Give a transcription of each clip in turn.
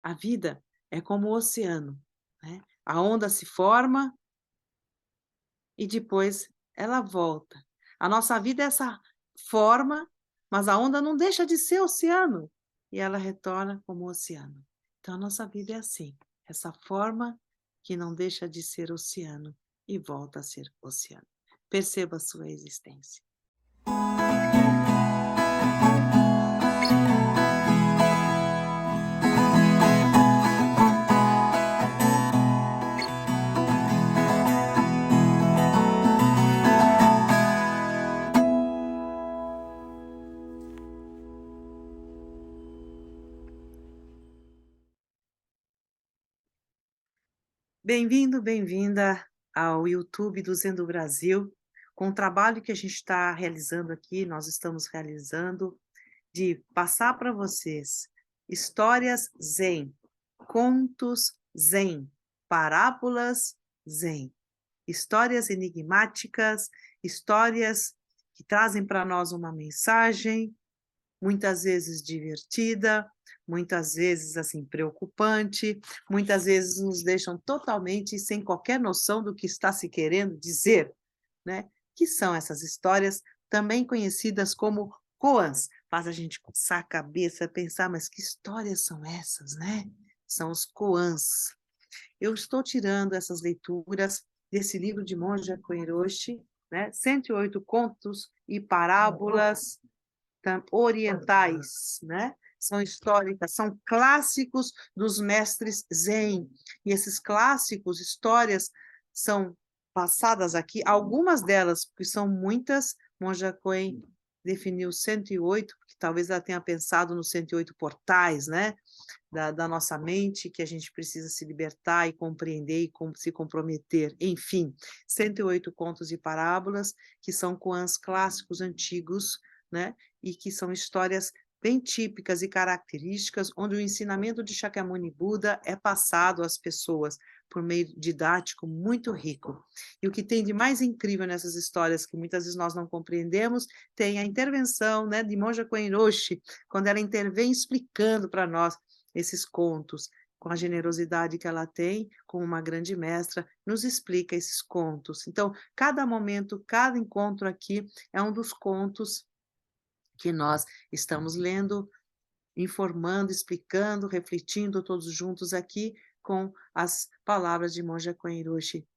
A vida é como o oceano, né, a onda se forma e depois ela volta. A nossa vida é essa forma, mas a onda não deixa de ser oceano, e ela retorna como oceano. Então a nossa vida é assim, essa forma que não deixa de ser oceano e volta a ser oceano. Perceba a sua existência. Bem-vindo, bem-vinda ao YouTube do Zen do Brasil, com o trabalho que a gente está realizando aqui, nós estamos realizando, de passar para vocês histórias zen, contos zen, parábolas zen, histórias enigmáticas, histórias que trazem para nós uma mensagem, muitas vezes divertida, muitas vezes, assim, preocupante, muitas vezes nos deixam totalmente sem qualquer noção do que está se querendo dizer, né. Que são essas histórias, também conhecidas como koans. Faz a gente coçar a cabeça, pensar: "Mas que histórias são essas, né?". São os koans. Eu estou tirando essas leituras desse livro de Monja Koiroshi, né, 108 contos e parábolas orientais, né? São históricas, são clássicos dos mestres Zen. E esses clássicos, histórias, são passadas aqui, algumas delas, porque são muitas, Monja Coen definiu 108, porque talvez ela tenha pensado nos 108 portais, né? Da nossa mente, que a gente precisa se libertar e compreender e se comprometer. Enfim, 108 contos e parábolas, que são koans clássicos antigos, né? E que são histórias bem típicas e características, onde o ensinamento de Shakyamuni Buda é passado às pessoas por meio didático muito rico. E o que tem de mais incrível nessas histórias, que muitas vezes nós não compreendemos, tem a intervenção, né, de Monja Coen Roshi, quando ela intervém explicando para nós esses contos, com a generosidade que ela tem, como uma grande mestra, nos explica esses contos. Então, cada momento, cada encontro aqui é um dos contos que nós estamos lendo, informando, explicando, refletindo todos juntos aqui com as palavras de Monja Koen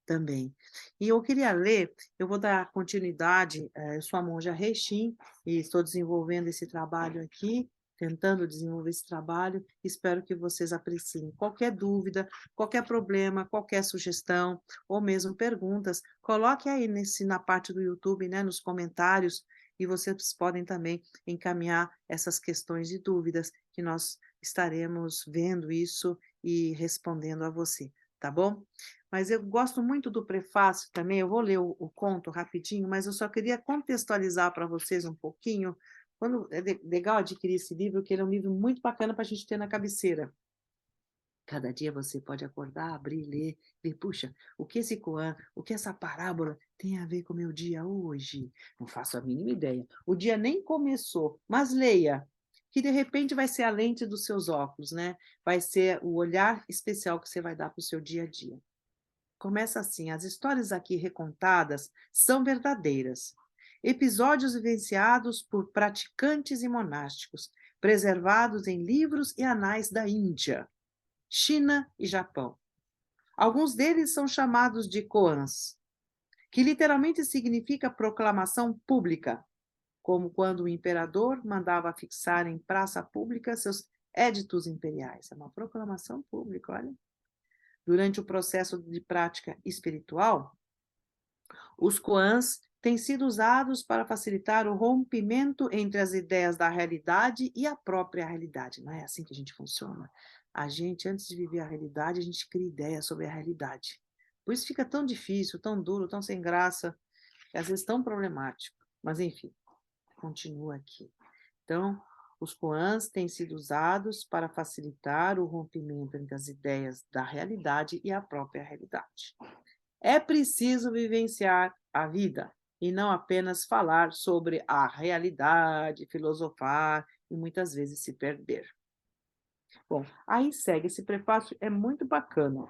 também. E eu queria ler, eu vou dar continuidade, eu sou a Monja Reishin e estou desenvolvendo esse trabalho aqui, tentando desenvolver esse trabalho, espero que vocês apreciem. Qualquer dúvida, qualquer problema, qualquer sugestão, ou mesmo perguntas, coloque aí na parte do YouTube, né, nos comentários, e vocês podem também encaminhar essas questões e dúvidas, que nós estaremos vendo isso e respondendo a você, tá bom? Mas eu gosto muito do prefácio também, eu vou ler o conto rapidinho, mas eu só queria contextualizar para vocês um pouquinho, quando é legal adquirir esse livro, que ele é um livro muito bacana para a gente ter na cabeceira. Cada dia você pode acordar, abrir, ler, ver, puxa, o que esse koan, o que essa parábola tem a ver com o meu dia hoje? Não faço a mínima ideia. O dia nem começou, mas leia, que de repente vai ser a lente dos seus óculos, né? Vai ser o olhar especial que você vai dar para o seu dia a dia. Começa assim: as histórias aqui recontadas são verdadeiras. Episódios vivenciados por praticantes e monásticos, preservados em livros e anais da Índia, China e Japão. Alguns deles são chamados de koans, que literalmente significa proclamação pública, como quando o imperador mandava fixar em praça pública seus éditos imperiais. É uma proclamação pública, olha. Durante o processo de prática espiritual, os koans têm sido usados para facilitar o rompimento entre as ideias da realidade e a própria realidade. Não é assim que a gente funciona. A gente, antes de viver a realidade, a gente cria ideias sobre a realidade. Por isso fica tão difícil, tão duro, tão sem graça, e às vezes tão problemático. Mas, enfim, continua aqui. Então, os koans têm sido usados para facilitar o rompimento entre as ideias da realidade e a própria realidade. É preciso vivenciar a vida e não apenas falar sobre a realidade, filosofar e muitas vezes se perder. Bom, aí segue, esse prefácio é muito bacana,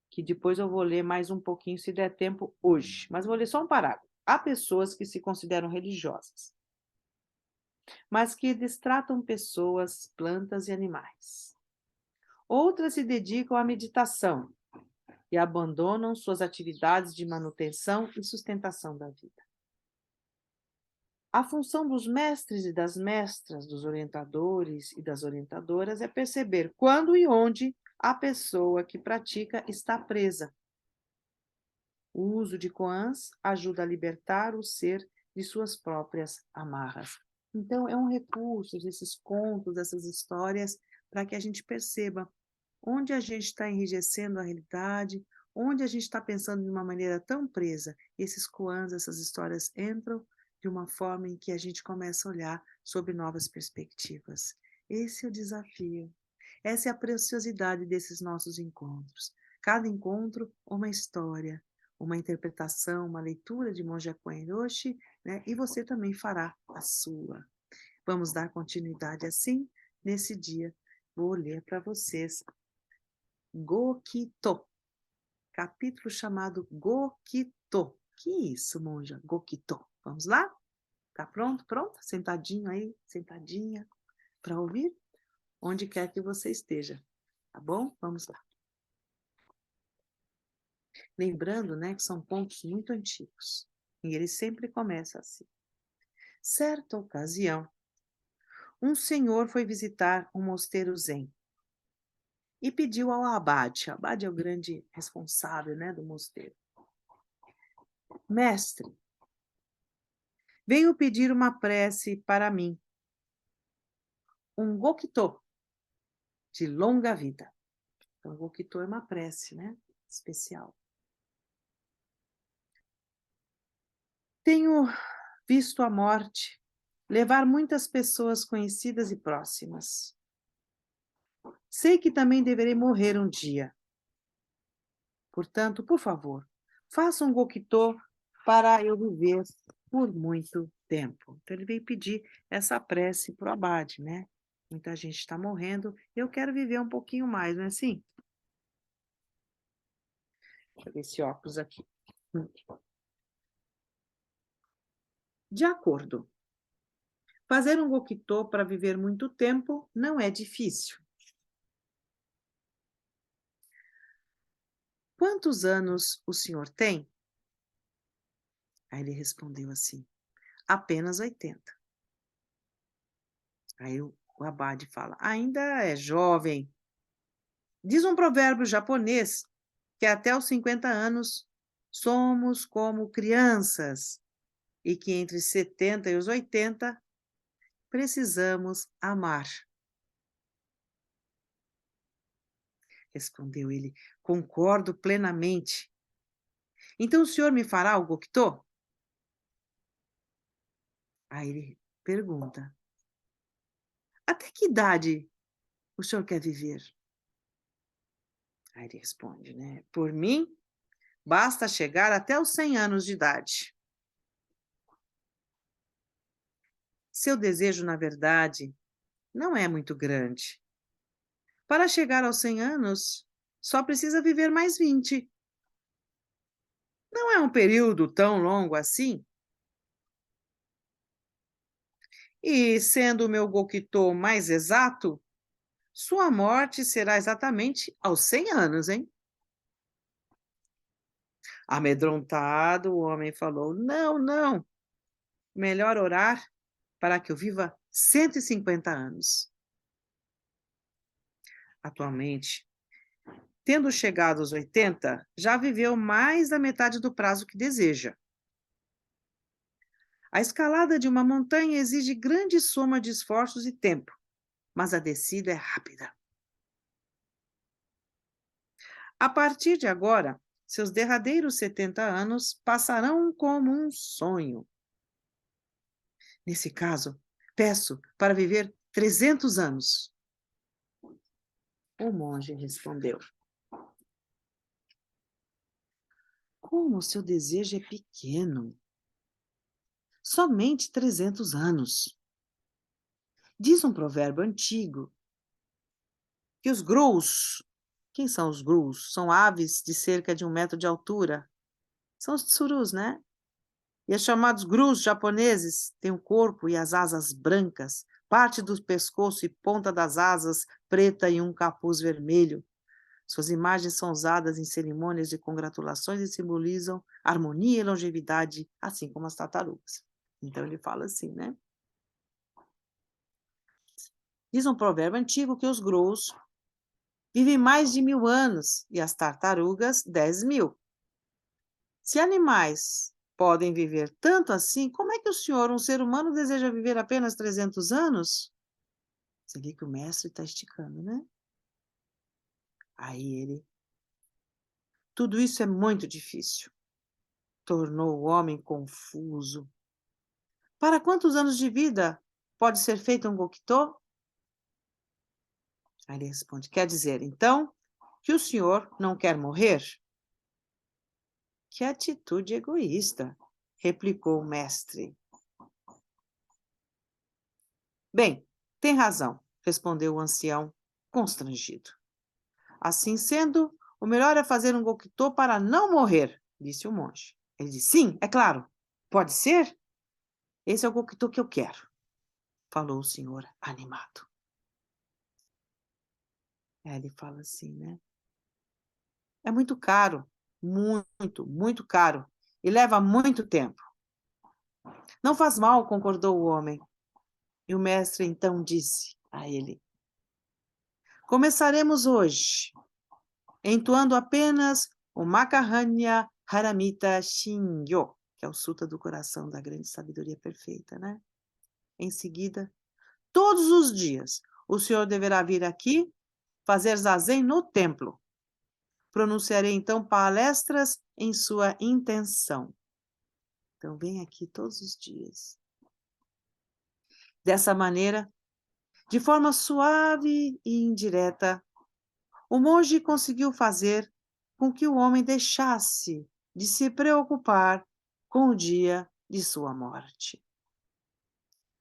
que depois eu vou ler mais um pouquinho, se der tempo, hoje, mas vou ler só um parágrafo. Há pessoas que se consideram religiosas, mas que destratam pessoas, plantas e animais. Outras se dedicam à meditação e abandonam suas atividades de manutenção e sustentação da vida. A função dos mestres e das mestras, dos orientadores e das orientadoras é perceber quando e onde a pessoa que pratica está presa. O uso de koans ajuda a libertar o ser de suas próprias amarras. Então, é um recurso, esses contos, essas histórias, para que a gente perceba onde a gente está enrijecendo a realidade, onde a gente está pensando de uma maneira tão presa. E esses koans, essas histórias entram de uma forma em que a gente começa a olhar sobre novas perspectivas. Esse é o desafio. Essa é a preciosidade desses nossos encontros. Cada encontro, uma história, uma interpretação, uma leitura de Monja Coen Roshi, né? E você também fará a sua. Vamos dar continuidade assim? Nesse dia, vou ler para vocês Gokito, capítulo chamado Gokito. Que isso, monja? Gokito. Vamos lá? Tá pronto? Pronta? Sentadinho aí, sentadinha, para ouvir? Onde quer que você esteja. Tá bom? Vamos lá. Lembrando, né, que são pontos muito antigos. E ele sempre começa assim. Certa ocasião, um senhor foi visitar um mosteiro zen e pediu ao abade, o abade é o grande responsável, né, do mosteiro. Mestre, venho pedir uma prece para mim, um gokito de longa vida. Então, gokito é uma prece, né, especial. Tenho visto a morte levar muitas pessoas conhecidas e próximas. Sei que também deverei morrer um dia. Portanto, por favor, faça um gokito para eu viver por muito tempo. Então, ele veio pedir essa prece para o abade, né? Muita gente está morrendo, eu quero viver um pouquinho mais, não é assim? Deixa eu ver esse óculos aqui. De acordo. Fazer um gokito para viver muito tempo não é difícil. Quantos anos o senhor tem? Aí ele respondeu assim, apenas 80. Aí o abade fala, ainda é jovem. Diz um provérbio japonês que até os 50 anos somos como crianças e que entre 70 e os 80 precisamos amar. Respondeu ele, concordo plenamente. Então o senhor me fará o gokito? Aí ele pergunta, até que idade o senhor quer viver? Aí ele responde, né? Por mim, basta chegar até os 100 anos de idade. Seu desejo, na verdade, não é muito grande. Para chegar aos 100 anos, só precisa viver mais 20. Não é um período tão longo assim. E, sendo o meu gokito mais exato, sua morte será exatamente aos 100 anos, hein? Amedrontado, o homem falou, não, não, melhor orar para que eu viva 150 anos. Atualmente, tendo chegado aos 80, já viveu mais da metade do prazo que deseja. A escalada de uma montanha exige grande soma de esforços e tempo, mas a descida é rápida. A partir de agora, seus derradeiros 70 anos passarão como um sonho. Nesse caso, peço para viver 300 anos. O monge respondeu, como o seu desejo é pequeno. Somente 300 anos. Diz um provérbio antigo que os grus, quem são os grus? São aves de cerca de 1 metro de altura. São os tsurus, né? E os chamados grus japoneses têm o corpo e as asas brancas, parte do pescoço e ponta das asas preta e um capuz vermelho. Suas imagens são usadas em cerimônias de congratulações e simbolizam harmonia e longevidade, assim como as tartarugas. Então ele fala assim, né? Diz um provérbio antigo que os grus vivem mais de 1000 anos e as tartarugas 10.000. Se animais podem viver tanto assim, como é que o senhor, um ser humano, deseja viver apenas 300 anos? Você vê que o mestre está esticando, né? Aí ele... Tudo isso é muito difícil. Tornou o homem confuso. Para quantos anos de vida pode ser feito um gokito? Aí ele responde, quer dizer, então, que o senhor não quer morrer? Que atitude egoísta, replicou o mestre. Bem, tem razão, respondeu o ancião, constrangido. Assim sendo, o melhor é fazer um gokito para não morrer, disse o monge. Ele disse, sim, é claro. Pode ser? Esse é o gokito que eu quero, falou o senhor animado. Aí ele fala assim, né? É muito caro, muito, muito caro, e leva muito tempo. Não faz mal, concordou o homem. E o mestre então disse a ele, começaremos hoje, entoando apenas o Makaranya Haramita Shingyo, que é o Sutra do Coração da Grande Sabedoria Perfeita, né? Em seguida, todos os dias, o senhor deverá vir aqui fazer zazen no templo. Pronunciarei, então, palestras em sua intenção. Então, vem aqui todos os dias. Dessa maneira, de forma suave e indireta, o monge conseguiu fazer com que o homem deixasse de se preocupar com o dia de sua morte.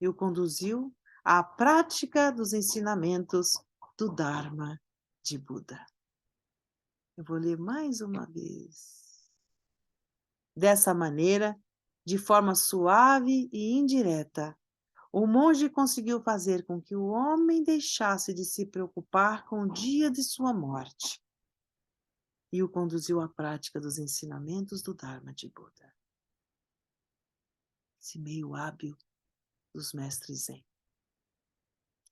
E o conduziu à prática dos ensinamentos do Dharma de Buda. Eu vou ler mais uma vez. Dessa maneira, de forma suave e indireta, o monge conseguiu fazer com que o homem deixasse de se preocupar com o dia de sua morte e o conduziu à prática dos ensinamentos do Dharma de Buda. Esse meio hábil dos mestres Zen.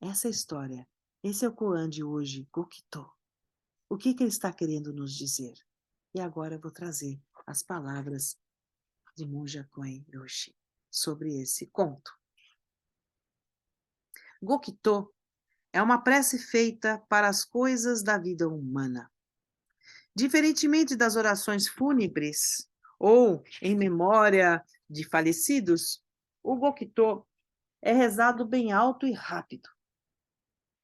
Essa é a história. Esse é o Koan de hoje, Gokito. O que ele está querendo nos dizer? E agora eu vou trazer as palavras de Monja Koen Roshi sobre esse conto. Gokito é uma prece feita para as coisas da vida humana. Diferentemente das orações fúnebres ou em memória de falecidos, o Gokito é rezado bem alto e rápido,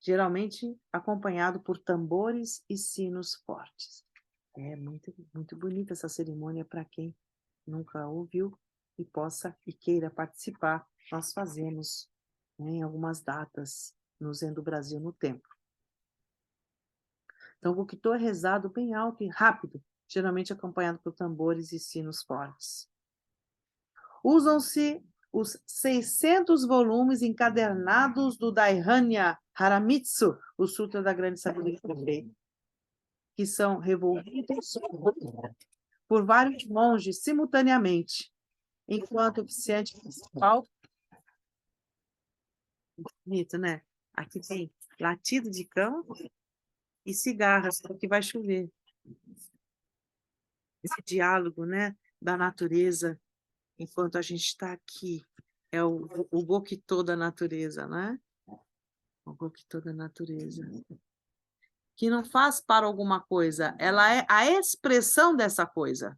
geralmente acompanhado por tambores e sinos fortes. É muito, muito bonita essa cerimônia para quem nunca ouviu e possa e queira participar. Nós fazemos, né, em algumas datas no Zen do Brasil no templo. Então, o Gokito é rezado bem alto e rápido, geralmente acompanhado por tambores e sinos fortes. Usam-se os 600 volumes encadernados do Daihannya Haramitsu, o Sutra da Grande Sabedoria Perfeita, que são revolvidos por vários monges simultaneamente, enquanto o oficiante principal... Bonito, né? Aqui tem latido de cão e cigarras, porque vai chover. Esse diálogo, né, da natureza, enquanto a gente está aqui. É o Gokito da natureza, né? O Gokito da natureza. Que não faz para alguma coisa, ela é a expressão dessa coisa.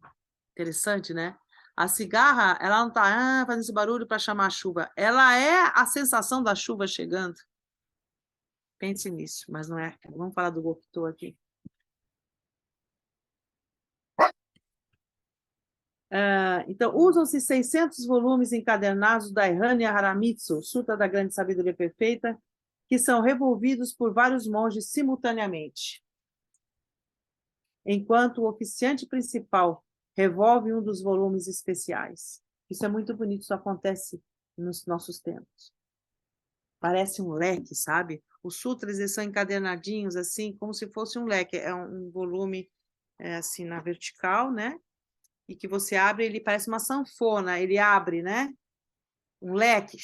Interessante, né? A cigarra, ela não está fazendo esse barulho para chamar a chuva. Ela é a sensação da chuva chegando. Pense nisso, mas não é. Vamos falar do Gokito aqui. Então, usam-se 600 volumes encadernados da Daihannya Haramitsu, Sutra da Grande Sabedoria Perfeita, que são revolvidos por vários monges simultaneamente, enquanto o oficiante principal revolve um dos volumes especiais. Isso é muito bonito, isso acontece nos nossos tempos. Parece um leque, sabe? Os sutras, eles são encadernadinhos, assim, como se fosse um leque. É um volume, assim, na vertical, né? E que você abre, ele parece uma sanfona, ele abre, né? Um leque.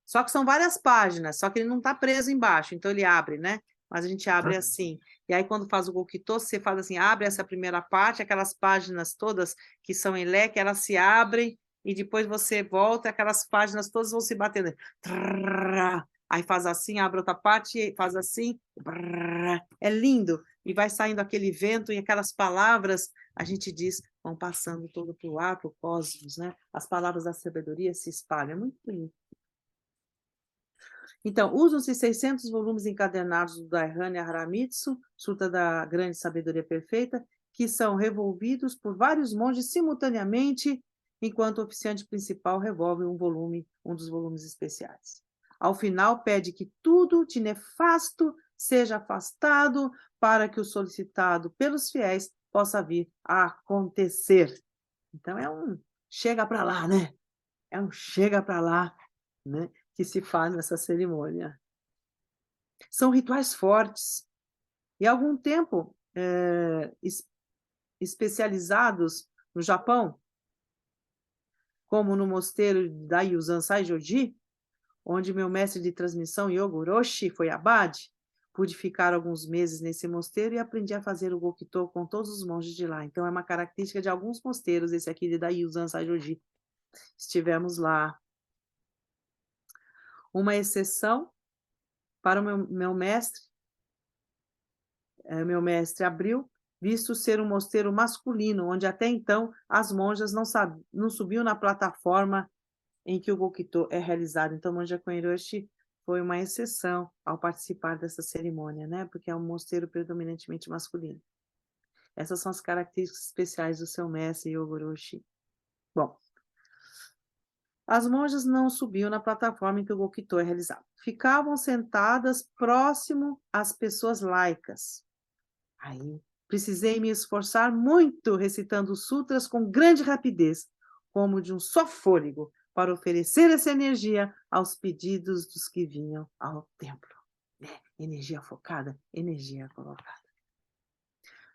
Só que são várias páginas, só que ele não está preso embaixo, então ele abre, né? Mas a gente abre assim. E aí, quando faz o Gokito, você faz assim, abre essa primeira parte, aquelas páginas todas que são em leque, elas se abrem, e depois você volta, aquelas páginas todas vão se batendo. Trrr, aí faz assim, abre outra parte, faz assim. Brrr, é lindo. E vai saindo aquele vento, e aquelas palavras, a gente diz, vão passando todo para o ar, para o cosmos, né? As palavras da sabedoria se espalham. É muito bonito. Então, usam-se 600 volumes encadernados do Daihannya Haramitsu, Sutra da Grande Sabedoria Perfeita, que são revolvidos por vários monges simultaneamente, enquanto o oficiante principal revolve um dos volumes especiais. Ao final, pede que tudo de nefasto seja afastado para que o solicitado pelos fiéis possa vir a acontecer. Então, chega para lá, né? É um chega para lá, né? Que se faz nessa cerimônia. São rituais fortes. E há algum tempo, especializados no Japão, como no mosteiro da Yuzansai Joji, onde meu mestre de transmissão, Yogo Roshi, foi abade, pude ficar alguns meses nesse mosteiro e aprendi a fazer o Gokito com todos os monges de lá. Então, é uma característica de alguns mosteiros, esse aqui de Daiyuzan Joji. Estivemos lá. Uma exceção para o meu mestre Abril, visto ser um mosteiro masculino, onde até então as monjas não subiam na plataforma em que o Gokito é realizado. Então, Monja Koen-Roshi foi uma exceção ao participar dessa cerimônia, né? Porque é um mosteiro predominantemente masculino. Essas são as características especiais do seu mestre Yogo Roshi. Bom, as monjas não subiam na plataforma em que o Gokito é realizado. Ficavam sentadas próximo às pessoas laicas. Aí, precisei me esforçar muito recitando sutras com grande rapidez, como de um só fôlego, para oferecer essa energia aos pedidos dos que vinham ao templo. Energia focada, energia colocada.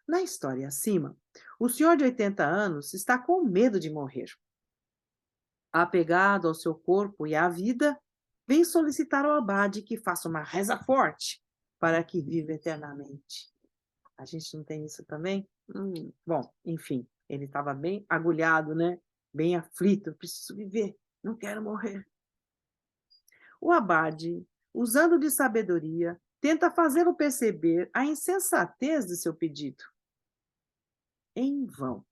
Na história acima, o senhor de 80 anos está com medo de morrer. Apegado ao seu corpo e à vida, vem solicitar ao abade que faça uma reza forte para que viva eternamente. A gente não tem isso também? Bom, enfim, ele estava bem agulhado, né? Bem aflito, preciso viver, não quero morrer. O abade, usando de sabedoria, tenta fazê-lo perceber a insensatez de seu pedido. Em vão.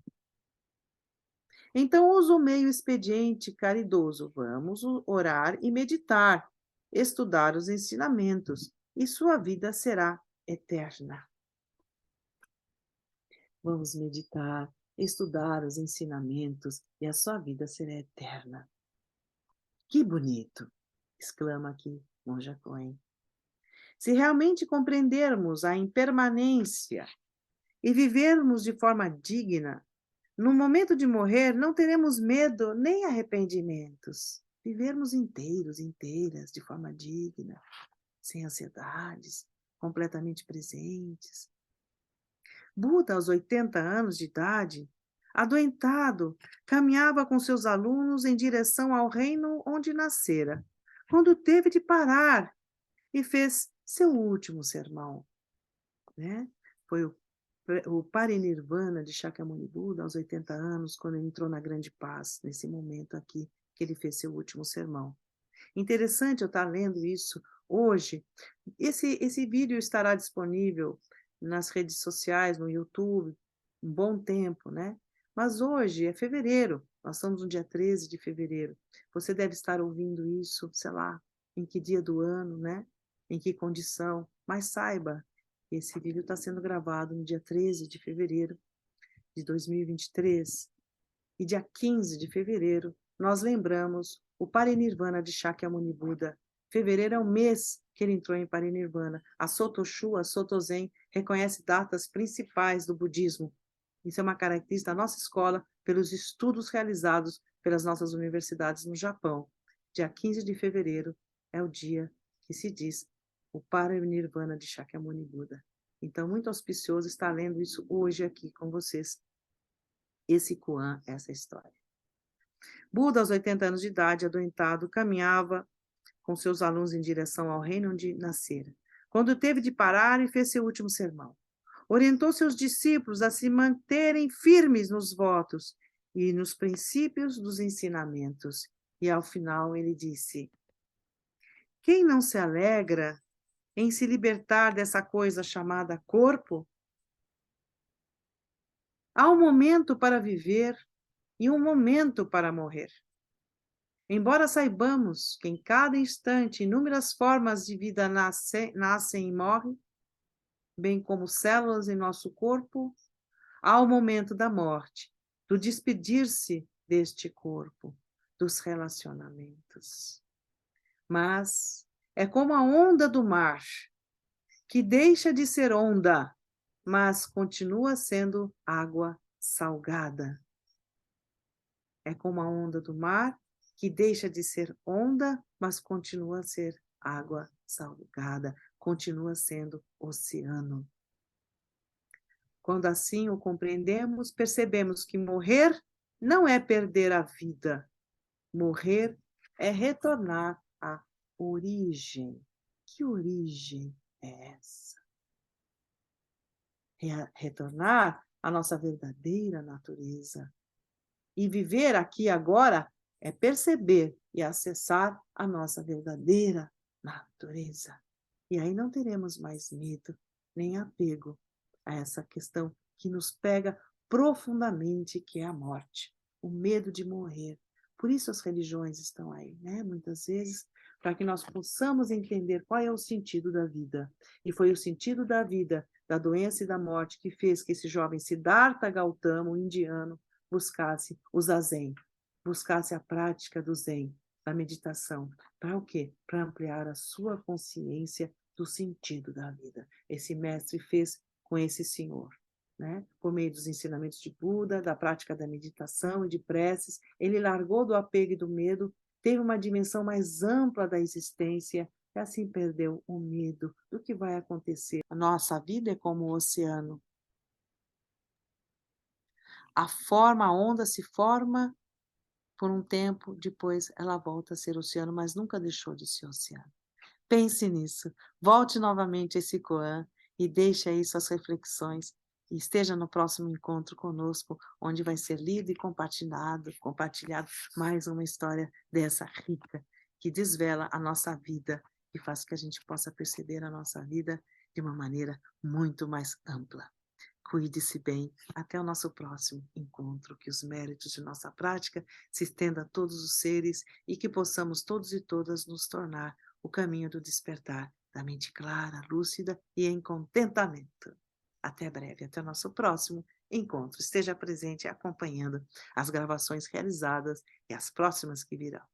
Então usa o meio expediente caridoso. Vamos orar e meditar, estudar os ensinamentos, e sua vida será eterna. Vamos meditar, estudar os ensinamentos, e a sua vida será eterna. Que bonito! Exclama aqui Monja Coen. Se realmente compreendermos a impermanência e vivermos de forma digna, no momento de morrer, não teremos medo nem arrependimentos. Vivermos inteiras, de forma digna, sem ansiedades, completamente presentes. Buda, aos 80 anos de idade, adoentado, caminhava com seus alunos em direção ao reino onde nascera, quando teve de parar e fez seu último sermão. Né? Foi o parinirvana de Shakyamuni Buda aos 80 anos, quando ele entrou na grande paz, nesse momento aqui, que ele fez seu último sermão. Interessante eu estar lendo isso hoje. Esse vídeo estará disponível nas redes sociais, no YouTube, um bom tempo, né? Mas hoje é fevereiro, nós estamos no dia 13 de fevereiro. Você deve estar ouvindo isso, sei lá, em que dia do ano, né? Em que condição, mas saiba que esse vídeo está sendo gravado no dia 13 de fevereiro de 2023, e dia 15 de fevereiro nós lembramos o Parinirvana de Shakyamuni Buda. Fevereiro é o mês que ele entrou em Parinirvana. A Sotoshu, a Sotozen, reconhece datas principais do budismo. Isso é uma característica da nossa escola pelos estudos realizados pelas nossas universidades no Japão. Dia 15 de fevereiro é o dia que se diz o Parinirvana de Shakyamuni Buda. Então, muito auspicioso estar lendo isso hoje aqui com vocês. Esse Koan, essa história. Buda, aos 80 anos de idade, adoentado, caminhava com seus alunos em direção ao reino onde nascera. Quando teve de parar, e fez seu último sermão. Orientou seus discípulos a se manterem firmes nos votos e nos princípios dos ensinamentos. E, ao final, ele disse: quem não se alegra em se libertar dessa coisa chamada corpo? Há um momento para viver e um momento para morrer. Embora saibamos que em cada instante inúmeras formas de vida nascem e morrem, bem como células em nosso corpo, há o momento da morte, do despedir-se deste corpo, dos relacionamentos. Mas é como a onda do mar, que deixa de ser onda, mas continua sendo água salgada. É como a onda do mar, que deixa de ser onda, mas continua a ser água salgada, continua sendo oceano. Quando assim o compreendemos, percebemos que morrer não é perder a vida. Morrer é retornar à origem. Que origem é essa? Retornar à nossa verdadeira natureza. E viver aqui agora é perceber e acessar a nossa verdadeira natureza. E aí não teremos mais medo, nem apego a essa questão que nos pega profundamente, que é a morte, o medo de morrer. Por isso as religiões estão aí, né? Muitas vezes, para que nós possamos entender qual é o sentido da vida. E foi o sentido da vida, da doença e da morte, que fez que esse jovem Siddhartha Gautama, o indiano, buscasse o zazen, buscasse a prática do zen, da meditação. Para o quê? Para ampliar a sua consciência do sentido da vida. Esse mestre fez com esse senhor, né? Por meio dos ensinamentos de Buda, da prática da meditação e de preces, ele largou do apego e do medo, teve uma dimensão mais ampla da existência e assim perdeu o medo do que vai acontecer. A nossa vida é como o oceano. A onda se forma por um tempo, depois ela volta a ser oceano, mas nunca deixou de ser oceano. Pense nisso, volte novamente a esse Koan e deixe aí suas reflexões e esteja no próximo encontro conosco, onde vai ser lido e compartilhado mais uma história dessa rica, que desvela a nossa vida e faz com que a gente possa perceber a nossa vida de uma maneira muito mais ampla. Cuide-se bem. Até o nosso próximo encontro. Que os méritos de nossa prática se estendam a todos os seres e que possamos todos e todas nos tornar o caminho do despertar da mente clara, lúcida e em contentamento. Até breve, até o nosso próximo encontro. Esteja presente acompanhando as gravações realizadas e as próximas que virão.